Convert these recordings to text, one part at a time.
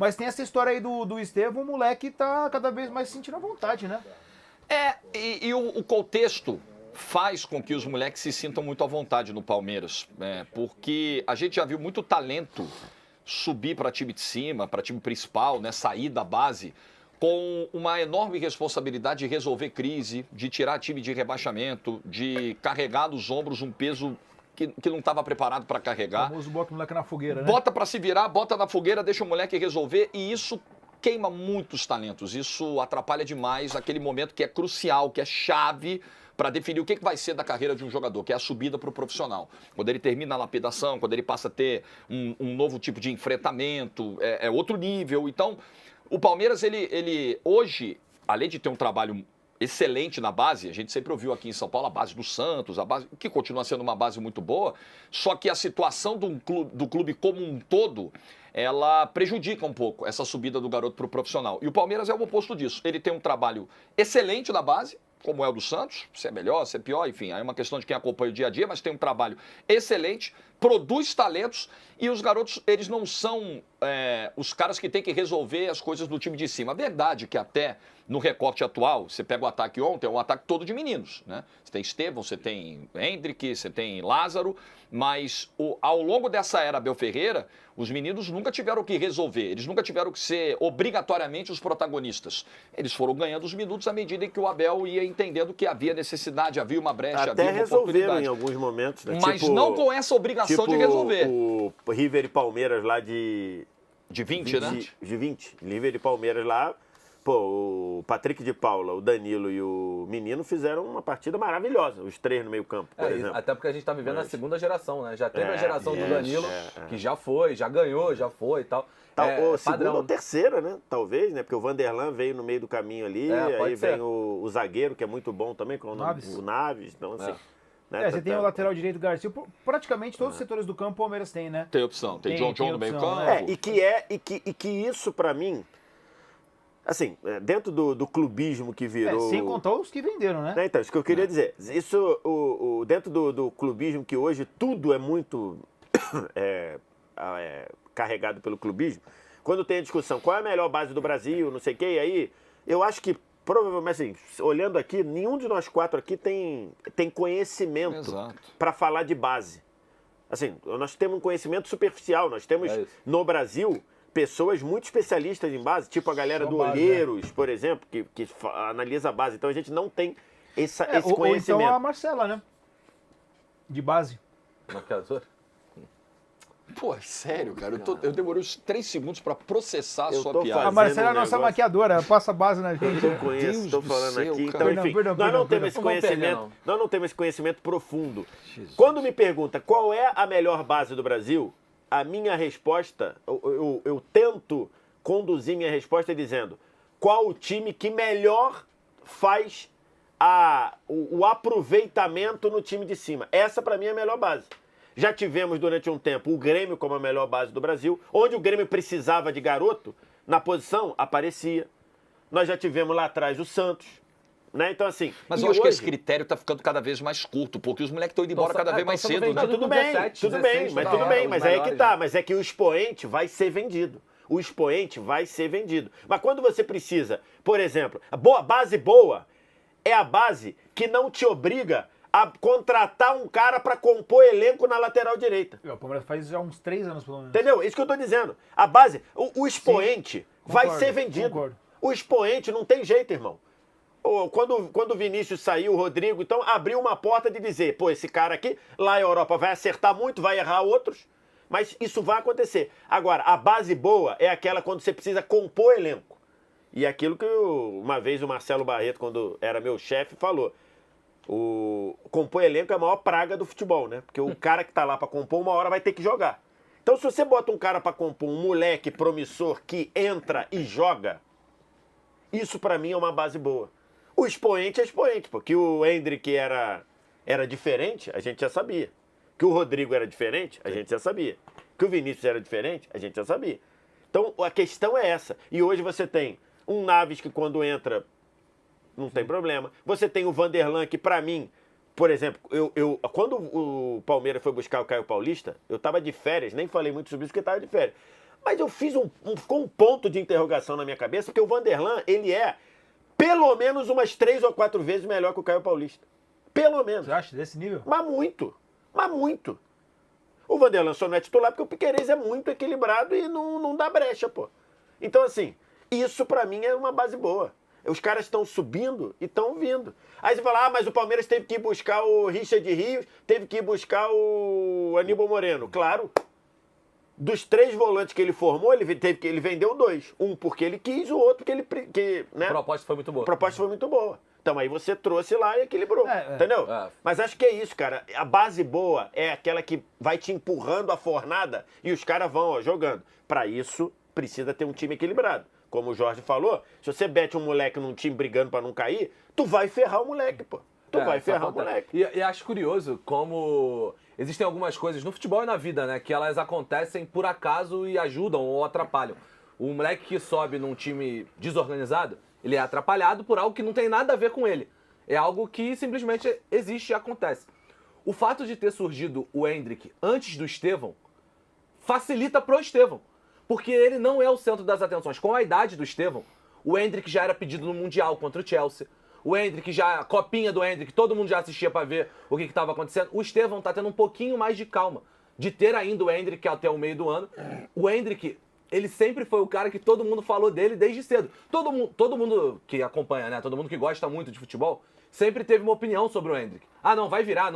Mas tem essa história aí do Estevão, o moleque tá cada vez mais se sentindo à vontade, né? E o contexto faz com que os moleques se sintam muito à vontade no Palmeiras, porque a gente já viu muito talento subir para time de cima, para time principal, né, sair da base, com uma enorme responsabilidade de resolver crise, de tirar time de rebaixamento, de carregar nos ombros um peso que não estava preparado para carregar. O famoso bota o moleque na fogueira, né? Bota para se virar, bota na fogueira, deixa o moleque resolver, e isso queima muitos talentos. Isso atrapalha demais aquele momento que é crucial, que é chave para definir o que vai ser da carreira de um jogador, que é a subida para o profissional. Quando ele termina a lapidação, quando ele passa a ter um novo tipo de enfrentamento, é outro nível. Então, o Palmeiras, ele hoje, além de ter um trabalho excelente na base, a gente sempre ouviu aqui em São Paulo a base do Santos, a base que continua sendo uma base muito boa, só que a situação do clube como um todo, ela prejudica um pouco essa subida do garoto para o profissional. E o Palmeiras é o oposto disso. Ele tem um trabalho excelente na base, como é o do Santos, se é melhor, se é pior, enfim, aí é uma questão de quem acompanha o dia a dia, mas tem um trabalho excelente, produz talentos e os garotos, eles não são os caras que têm que resolver as coisas do time de cima. A verdade é que até no recorte atual, você pega o ataque ontem, é um ataque todo de meninos, né? Você tem Estevão, você tem Hendrick, você tem Lázaro, mas ao longo dessa era Abel Ferreira, os meninos nunca tiveram que resolver, eles nunca tiveram que ser obrigatoriamente os protagonistas. Eles foram ganhando os minutos à medida em que o Abel ia entendendo que havia necessidade, havia uma brecha, até havia uma resolveram oportunidade. em alguns momentos, né? Mas não com essa obrigação de resolver. O River e Palmeiras lá de 20, né? De 20. River e Palmeiras lá, o Patrick de Paula, o Danilo e o Menino fizeram uma partida maravilhosa, os três no meio campo, por exemplo. Até porque a gente tá vivendo a segunda geração, né? Já teve a geração do Danilo, que já foi, já ganhou, já foi e tal. Segunda ou terceira, né? Talvez, né? Porque o Vanderlan veio no meio do caminho ali, aí vem o zagueiro, que é muito bom também, com o Naves. Então, assim... Você tem o lateral direito Garcia, praticamente todos os setores do campo o Palmeiras tem, né? Tem opção, tem John no meio campo. E que isso, pra mim, assim, dentro do clubismo que virou... sem contar os que venderam, né? Então, isso que eu queria dizer. Isso, dentro do clubismo que hoje tudo é muito carregado pelo clubismo, quando tem a discussão qual é a melhor base do Brasil, não sei o quê, e aí eu acho que provavelmente, assim, olhando aqui, nenhum de nós quatro aqui tem conhecimento para falar de base. Assim, nós temos um conhecimento superficial, nós temos no Brasil pessoas muito especialistas em base, tipo a galera do Olheiros, por exemplo, que analisa a base. Então a gente não tem esse conhecimento. Ou então a Marcela, né? De base. Maquiador? Pô, sério, cara. Eu demorei uns 3 segundos pra processar a sua piada. A Marcela é a nossa maquiadora, passa base na gente. Eu conheço, estou falando aqui. Então, enfim, nós não temos esse conhecimento profundo. Jesus. Quando me pergunta qual é a melhor base do Brasil, a minha resposta, eu tento conduzir minha resposta dizendo qual o time que melhor faz o aproveitamento no time de cima. Essa, pra mim, é a melhor base. Já tivemos durante um tempo o Grêmio como a melhor base do Brasil, onde o Grêmio precisava de garoto, na posição aparecia. Nós já tivemos lá atrás o Santos, né? Então assim... Mas eu acho que esse critério tá ficando cada vez mais curto, porque os moleques estão indo embora cada vez mais cedo, né? Tudo bem, mas aí que tá. Mas é que o expoente vai ser vendido. O expoente vai ser vendido. Mas quando você precisa, por exemplo, base boa é a base que não te obriga a contratar um cara para compor elenco na lateral direita. O Palmeiras faz já uns 3 anos, pelo menos. Entendeu? Isso que eu tô dizendo. A base, o expoente vai ser vendido. Concordo. O expoente não tem jeito, irmão. Quando o Vinícius saiu, o Rodrigo, então abriu uma porta de dizer, pô, esse cara aqui, lá na Europa, vai acertar muito, vai errar outros, mas isso vai acontecer. Agora, a base boa é aquela quando você precisa compor elenco. E aquilo que uma vez o Marcelo Barreto, quando era meu chefe, falou. Compor elenco é a maior praga do futebol, né? Porque o cara que tá lá pra compor, uma hora vai ter que jogar. Então, se você bota um cara pra compor, um moleque promissor que entra e joga, isso pra mim é uma base boa. O expoente é expoente, porque o Hendrick era diferente, a gente já sabia. Que o Rodrigo era diferente, a gente já sabia. Que o Vinícius era diferente, a gente já sabia. Então, a questão é essa. E hoje você tem um Naves que quando entra... não tem problema. Você tem o Vanderlan, que pra mim, por exemplo, quando o Palmeiras foi buscar o Caio Paulista, eu tava de férias, nem falei muito sobre isso porque tava de férias. Mas eu fiz ficou um ponto de interrogação na minha cabeça, porque o Vanderlan, ele é pelo menos umas 3 ou 4 vezes melhor que o Caio Paulista. Pelo menos. Você acha desse nível? Mas muito. Mas muito. O Vanderlan só não é titular porque o Piquerez é muito equilibrado e não dá brecha, pô. Então, assim, isso pra mim é uma base boa. Os caras estão subindo e estão vindo. Aí você fala, mas o Palmeiras teve que ir buscar o Richard Rios, teve que ir buscar o Aníbal Moreno. Claro. Dos 3 volantes que ele formou, ele vendeu 2. Um porque ele quis, o outro porque né? A proposta foi muito boa. A proposta foi muito boa. Então aí você trouxe lá e equilibrou. Entendeu? Mas acho que é isso, cara. A base boa é aquela que vai te empurrando a fornada e os caras vão jogando. Pra isso, precisa ter um time equilibrado. Como o Jorge falou, se você bete um moleque num time brigando pra não cair, tu vai ferrar o moleque, pô. Tu vai ferrar o moleque. E acho curioso como existem algumas coisas no futebol e na vida, né? Que elas acontecem por acaso e ajudam ou atrapalham. O moleque que sobe num time desorganizado, ele é atrapalhado por algo que não tem nada a ver com ele. É algo que simplesmente existe e acontece. O fato de ter surgido o Endrick antes do Estevão facilita pro Estevão. Porque ele não é o centro das atenções. Com a idade do Estevão, o Endrick já era pedido no Mundial contra o Chelsea. O Endrick a copinha do Endrick, todo mundo já assistia pra ver o que estava acontecendo. O Estevão tá tendo um pouquinho mais de calma. De ter ainda o Endrick até o meio do ano. O Endrick, ele sempre foi o cara que todo mundo falou dele desde cedo. Todo mundo que acompanha, né? Todo mundo que gosta muito de futebol, sempre teve uma opinião sobre o Endrick. Ah, não vai virar,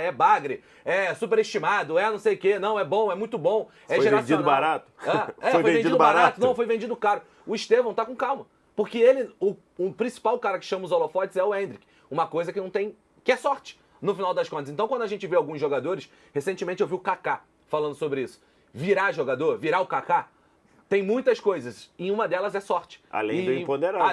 é bagre, é superestimado, é não sei o quê, não, é bom, é muito bom, é foi vendido barato. Foi vendido barato. Não, foi vendido caro. O Estevão tá com calma. Porque ele, o principal cara que chama os holofotes é o Endrick. Uma coisa que não tem, que é sorte, no final das contas. Então, quando a gente vê alguns jogadores, recentemente eu vi o Kaká falando sobre isso. Virar jogador, virar o Kaká, tem muitas coisas, e uma delas é sorte. Além do imponderável.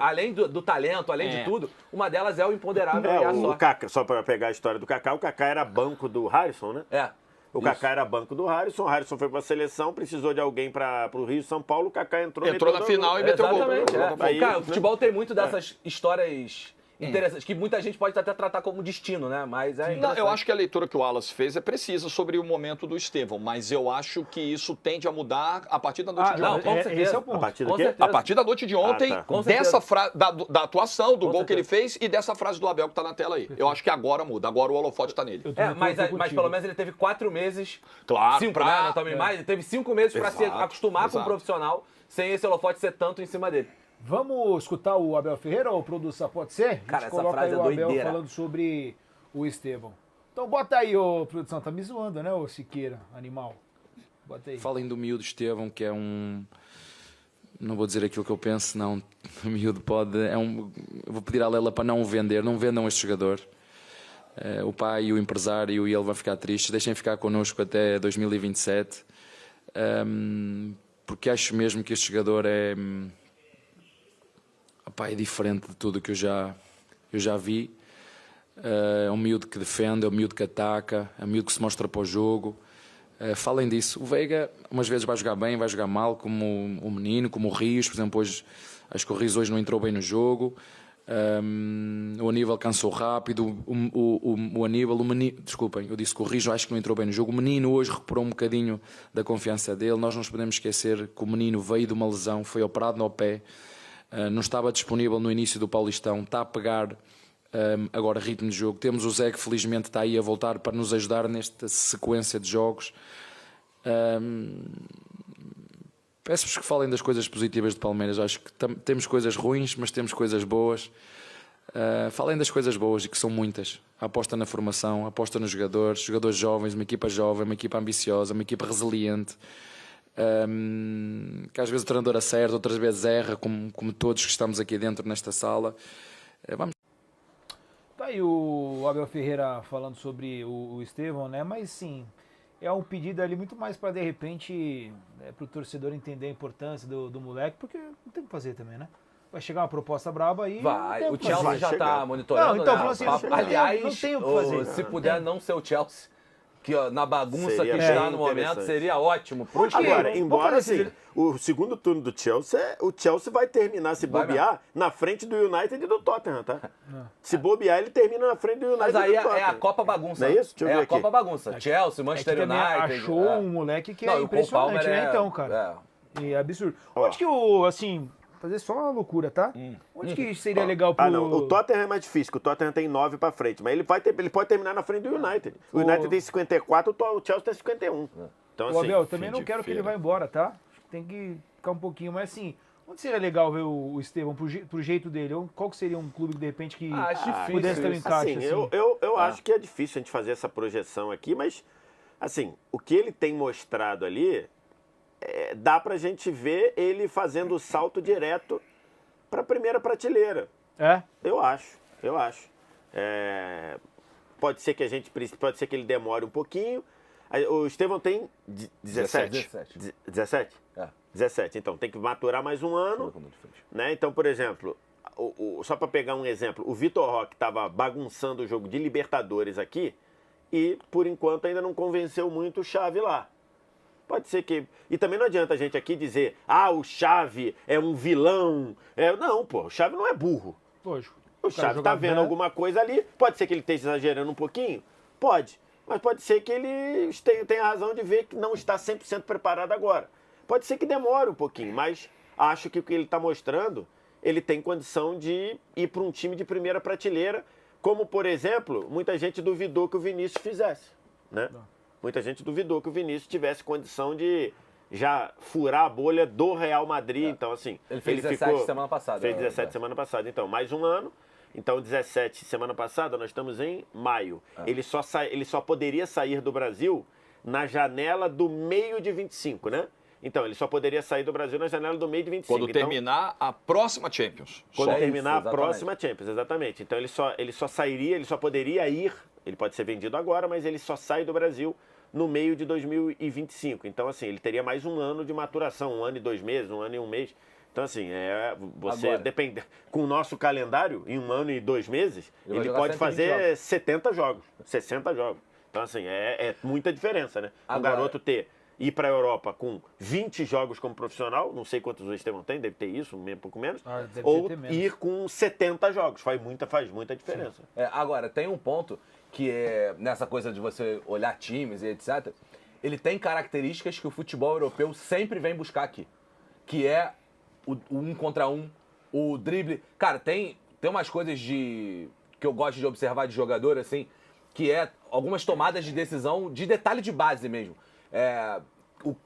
Além do talento, além de tudo, uma delas é o imponderável e a sorte. Kaká, só para pegar a história do Kaká, o Kaká era banco do Harrison, né? O Kaká era banco do Harrison, o Harrison foi para a seleção, precisou de alguém para o Rio São Paulo, o Kaká entrou na final e meteu gol. Exatamente. Cara, o futebol tem muito dessas histórias interessantes, que muita gente pode até tratar como destino, né? Mas não, eu acho que a leitura que o Wallace fez é precisa sobre o momento do Estevão, mas eu acho que isso tende a mudar a partir da noite de ontem. Com certeza. Esse é o ponto. A partir do quê? A partir da noite de ontem, dessa da atuação, do gol que ele fez e dessa frase do Abel que tá na tela aí. Eu acho que agora muda, agora o holofote tá nele. Mas pelo menos ele teve 4 meses, claro, 5, né? Não também mais, ele teve 5 meses para se acostumar com o profissional, sem esse holofote ser tanto em cima dele. Vamos escutar o Abel Ferreira ou produção? Pode ser? Cara, essa coloca frase aí é o Abel doideira. falando sobre o Estevão. Então bota aí, ô produção. Tá me zoando, né, ô Siqueira, animal? Bota aí. Falem do miúdo Estevão, que é um... Não vou dizer aquilo que eu penso, não. O miúdo pode... Eu vou pedir à Lela para não o vender. Não vendam este jogador. O pai, o empresário e ele vão ficar tristes. Deixem ficar connosco até 2027. Porque acho mesmo que este jogador é diferente de tudo que eu já vi. É um miúdo que defende, é um miúdo que ataca, é um miúdo que se mostra para o jogo. Falem disso. O Veiga, umas vezes vai jogar bem, vai jogar mal, como o menino, como o Rios, por exemplo, hoje, acho que o Rios hoje não entrou bem no jogo. O Aníbal cansou rápido, o Aníbal, desculpem, eu disse que o Rios acho que não entrou bem no jogo. O menino hoje recuperou um bocadinho da confiança dele. Nós não nos podemos esquecer que o menino veio de uma lesão, foi operado no pé. Não estava disponível no início do Paulistão, está a pegar agora ritmo de jogo. Temos o Zé que felizmente está aí a voltar para nos ajudar nesta sequência de jogos. Peço-vos que falem das coisas positivas de Palmeiras. Acho que temos coisas ruins, mas temos coisas boas. Falem das coisas boas, e que são muitas. A aposta na formação, a aposta nos jogadores jovens, uma equipa jovem, uma equipa ambiciosa, uma equipa resiliente. Que às vezes o treinador acerta, outras vezes erra, como todos que estamos aqui dentro nesta sala. Vamos. Tá aí o Abel Ferreira falando sobre o Estevão, né? Mas sim, é um pedido ali muito mais para de repente para o torcedor entender a importância do moleque, porque não tem o que fazer também, né? Vai chegar uma proposta braba aí. Vai, o Chelsea já está monitorando. Não, então, né? Assim, Aliás, não tem o que fazer. Se puder não ser o Chelsea, que ó, na bagunça Seria que bem está no momento, interessante. seria ótimo pro time. Agora, Vamos embora falar assim, assim, o segundo turno do Chelsea, o Chelsea vai terminar, se Vai bobear, na frente do United e do Tottenham, tá? Se bobear, ele termina na frente do United Mas aí e do Tottenham. é a Copa Bagunça. Não é isso? Deixa eu é ver a aqui. Copa Bagunça. Chelsea, É que Manchester também United. achou um moleque que Não, é e o Cole impressionante, Palmer né, é- então, cara? E é absurdo. Ó. Onde que o, assim, fazer só uma loucura, tá? Onde que seria legal pro... Ah, não. O Tottenham é mais difícil, porque o Tottenham tem 9 pra frente. Mas ele pode terminar na frente do United. O United tem 54, o Chelsea tem 51. Então, Ô, assim, Abel, eu também fim não de quero que ele feira. vá embora, tá? Acho que tem que ficar um pouquinho, mas assim, onde seria legal ver o Estevão pro jeito dele? Qual que seria um clube que de repente que Acho difícil pudesse ter um isso. encaixe? assim, Assim, eu acho que é difícil a gente fazer essa projeção aqui, mas, assim, o que ele tem mostrado ali, dá pra gente ver ele fazendo o salto direto pra primeira prateleira. É? Eu acho. Pode ser que pode ser que ele demore um pouquinho. Aí, o Estevão tem 17. 17? É. 17. Então, tem que maturar mais um ano. Né? Então, por exemplo, só para pegar um exemplo, o Vitor Roque estava bagunçando o jogo de Libertadores aqui e, por enquanto, ainda não convenceu muito o Xavi lá. Pode ser que... E também não adianta a gente aqui dizer, o Xavi é um vilão. Não, pô, o Xavi não é burro. Lógico. O Xavi tá vendo alguma coisa ali. Pode ser que ele esteja exagerando um pouquinho? Pode. Mas pode ser que ele tenha razão de ver que não está 100% preparado agora. Pode ser que demore um pouquinho, mas acho que o que ele está mostrando, ele tem condição de ir para um time de primeira prateleira, como, por exemplo, muita gente duvidou que o Vinícius fizesse. Né? Muita gente duvidou que o Vinícius tivesse condição de já furar a bolha do Real Madrid. Então, assim... Ele fez 17 semana passada. Fez 17 semana passada. Então, mais um ano. Então, 17 semana passada, nós estamos em maio. Ele só poderia sair do Brasil na janela do meio de 25, né? Então, ele só poderia sair do Brasil na janela do meio de 25. Quando terminar a próxima Champions. Quando Só. terminar isso, a próxima Champions, exatamente. Então, ele só poderia ir, ele pode ser vendido agora, mas ele só sai do Brasil no meio de 2025. Então, assim, ele teria mais um ano de maturação, 1 ano e 2 meses, 1 ano e 1 mês. Então, assim, você Agora. depende. Com o nosso calendário, em 1 ano e 2 meses, Ele vai ele jogar pode 120 fazer jogos. 70 jogos, 60 jogos. Então, assim, é muita diferença, né? Um Agora. garoto ir para a Europa com 20 jogos como profissional, não sei quantos o Estevão tem, deve ter isso, um pouco menos, Deve ou ter menos. ir com 70 jogos, faz muita diferença. Agora, tem um ponto que é nessa coisa de você olhar times e etc. Ele tem características que o futebol europeu sempre vem buscar aqui. Que é o 1 contra 1, o drible. Cara, tem umas coisas que eu gosto de observar de jogador, assim, que é algumas tomadas de decisão de detalhe de base mesmo.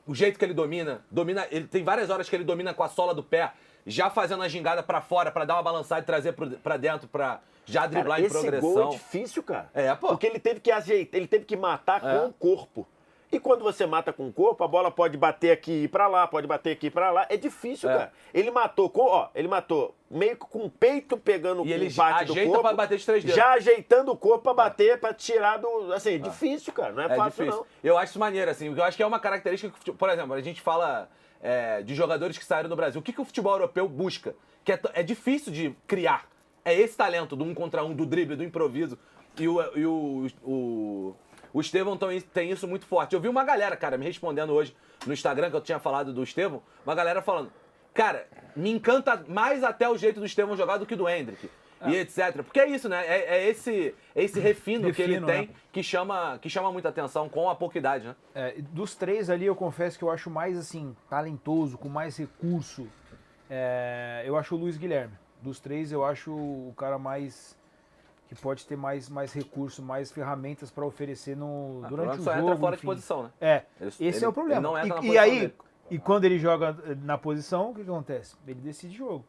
O jeito que ele domina, ele tem várias horas que ele domina com a sola do pé, já fazendo a gingada pra fora, pra dar uma balançada e trazer pra dentro, pra já driblar Cara, em esse progressão. gol é difícil, cara. Pô. Porque ele teve que ajeitar, ele teve que matar com o corpo. E quando você mata com o corpo, a bola pode bater aqui e ir pra lá, pode bater aqui e pra lá. É difícil, cara. Ele matou meio que com o peito pegando E ele o bate do ajeita corpo. pra bater de 3 dedos. Já ajeitando o corpo pra bater, pra tirar do... Assim, é difícil, cara. Não é fácil, difícil. não. Eu acho isso maneiro, assim, porque eu acho que é uma característica que, por exemplo, a gente fala de jogadores que saíram do Brasil. O que o futebol europeu busca? Que é difícil de criar. É esse talento do 1 contra 1, do drible, do improviso. E o Estevão tem isso muito forte. Eu vi uma galera, cara, me respondendo hoje no Instagram, que eu tinha falado do Estevão, uma galera falando, cara, me encanta mais até o jeito do Estevão jogar do que do Hendrick. E etc. Porque é isso, né? É esse refino que ele tem, né? que chama muita atenção com a pouca idade, né? Dos três ali, eu confesso que eu acho mais, assim, talentoso, com mais recurso. Eu acho o Luiz Guilherme. Dos três, eu acho o cara mais... que pode ter mais recurso, mais ferramentas para oferecer durante o só jogo. entra fora de enfim. posição, né? Esse é o problema. Ele não entra na E posição aí, dele. e quando ele joga na posição, o que acontece? Ele decide jogo.